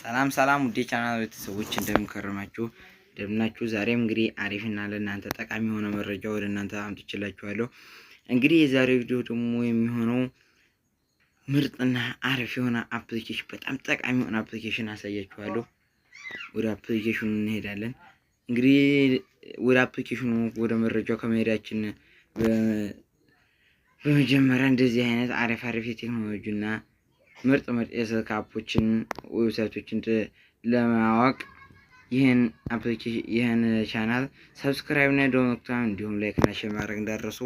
ሰላም ሰላም ውዴ ቻናል ቤተሰቦች እንደምከረማችሁ እንደምናችሁ። ዛሬም እንግዲህ አሪፍና ለእናንተ ጠቃሚ የሆነ መረጃ ወደ እናንተ አምጥቼላችኋለሁ። እንግዲህ የዛሬው ቪዲዮ ደግሞ የሚሆነው ምርጥና አሪፍ የሆነ አፕሊኬሽን፣ በጣም ጠቃሚ የሆነ አፕሊኬሽን አሳያችኋለሁ። ወደ አፕሊኬሽኑ እንሄዳለን። እንግዲህ ወደ አፕሊኬሽኑ ወደ መረጃው ከመሄዳችን በመጀመሪያ እንደዚህ አይነት አሪፍ የቴክኖሎጂና ምርጥ የስልክ አፖችን ዌብሳይቶችን ለማወቅ ይህን ቻናል ሰብስክራይብ እና ደወል ምልክቱን እንዲሁም ላይክ እና ሼር ማድረግ እንዳትረሱ።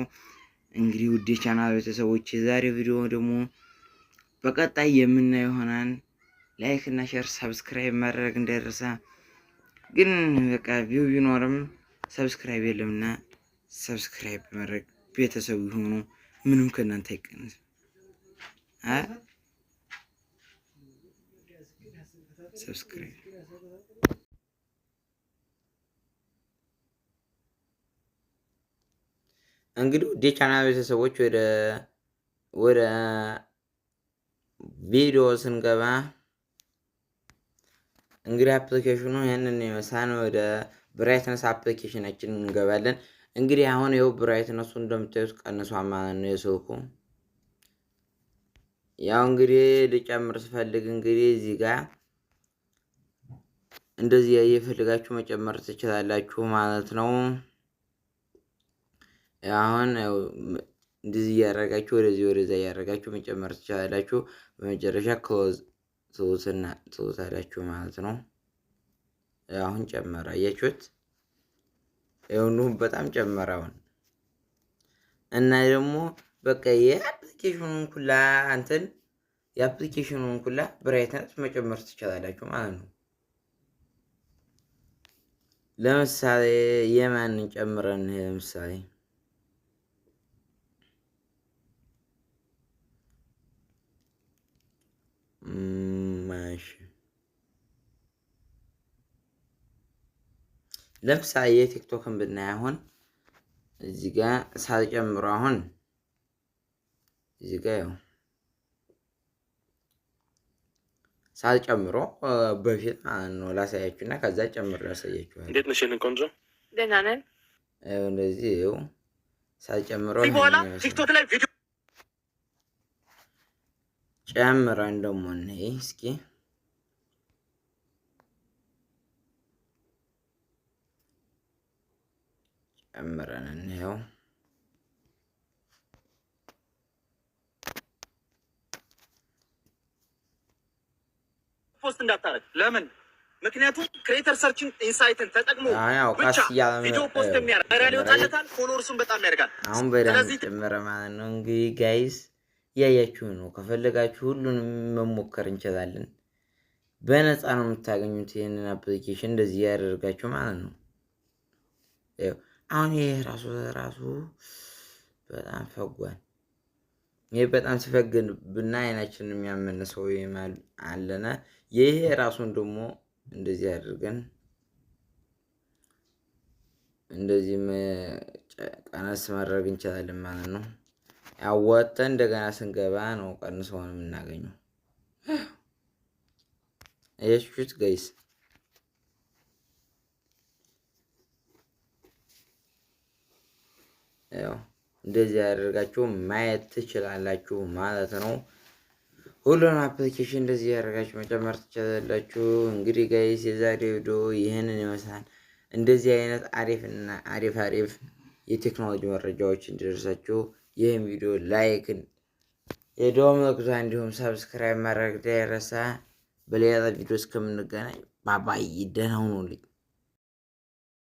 እንግዲህ ውድ ቻናል ቤተሰቦች የዛሬው ቪዲዮ ደግሞ በቀጣይ የምናየው ይሆናል። ላይክ እና ሼር ሰብስክራይብ ማድረግ እንዳይረሳ። ግን በቃ ቪው ቢኖርም ሰብስክራይብ የለምና ሰብስክራይብ ማድረግ ቤተሰቡ ይሁኑ። ምንም ከእናንተ አይቀንስም። ሰብስክራይብ እንግዲህ ወደ ቻናል ቤተሰቦች ወደ ቪዲዮ ስንገባ እንግዲህ አፕሊኬሽኑ ይሄንን ይመስላል። ወደ ብራይትነስ አፕሊኬሽናችን እንገባለን። እንግዲህ አሁን ይኸው ብራይትነሱ እንደምታዩት ቀንሷል ማለት ነው የስልኩ። ያው እንግዲህ ልጨምር ስፈልግ እንግዲህ እዚህ ጋር እንደዚህ እየፈለጋችሁ መጨመር ትችላላችሁ ማለት ነው። አሁን እንደዚህ እያደረጋችሁ ወደዛ እያደረጋችሁ መጨመር ትችላላችሁ። በመጨረሻ ክሎዝ ትሉታላችሁ ማለት ነው። አሁን ጨመረ፣ አያችሁት? ይኸው በጣም ጨመረውን እና ደግሞ በቃ የአፕሊኬሽኑን ኩላ ብራይትነስ መጨመር ትችላላችሁ ማለት ነው። ለምሳሌ የማንን ጨምረን ለምሳሌ የቲክቶክን ብናይ አሁን እዚህ ጋር ሳልጨምረው አሁን እዚህ ጋር ያው ሳልጨምሮ በፊት ማለት ነው ላሳያችሁና ከዛ ጨምሮ ላሳያችኋለሁ። እንዴት ነሽ? ቆንጆ ደህና ነን። እንደዚህ ይኸው ሳልጨምሮ በኋላ ቲክቶክ ላይ ቪዲዮ ጨምረን ደግሞ እንይ እስኪ። ጨምረን እንየው። ፖስት እንዳታረግ። ለምን? ምክንያቱም ክሬተር ሰርችን ኢንሳይትን ተጠቅሞ ብቻ ቪዲዮ ፖስት የሚያደርግ ሊወጣለታል፣ ፎሎወርሱን በጣም ያደርጋል። አሁን በደንብ ጨመረ ማለት ነው። እንግዲህ ጋይስ እያያችሁ ነው። ከፈለጋችሁ ሁሉንም መሞከር እንችላለን። በነፃ ነው የምታገኙት ይህንን አፕሊኬሽን እንደዚህ ያደርጋችሁ ማለት ነው። አሁን ይሄ ራሱ በጣም ፈጓል። ይሄ በጣም ሲፈግን ብና አይናችንን የሚያመን ሰው አለና ይሄ ራሱን ደግሞ እንደዚህ አድርገን እንደዚህ ቀነስ ማድረግ እንችላለን ማለት ነው። ያወጣን እንደገና ስንገባ ነው ቀንሰውን የምናገኘው። እየሹት ጋይስ ያው እንደዚህ ያደርጋችሁ ማየት ትችላላችሁ ማለት ነው። ሁሉንም አፕሊኬሽን እንደዚህ ያደርጋችሁ መጨመር ትችላላችሁ። እንግዲህ ጋይስ የዛሬው ቪዲዮ ይህንን ይመስላል። እንደዚህ አይነት አሪፍ የቴክኖሎጂ መረጃዎች እንዲደርሳችሁ ይህን ቪዲዮ ላይክ፣ የደወል ምልክቱን እንዲሁም ሰብስክራይብ ማድረግ እንዳይረሳ። በሌላ ቪዲዮ እስከምንገናኝ ባባይ፣ ደህና ሁኑልኝ።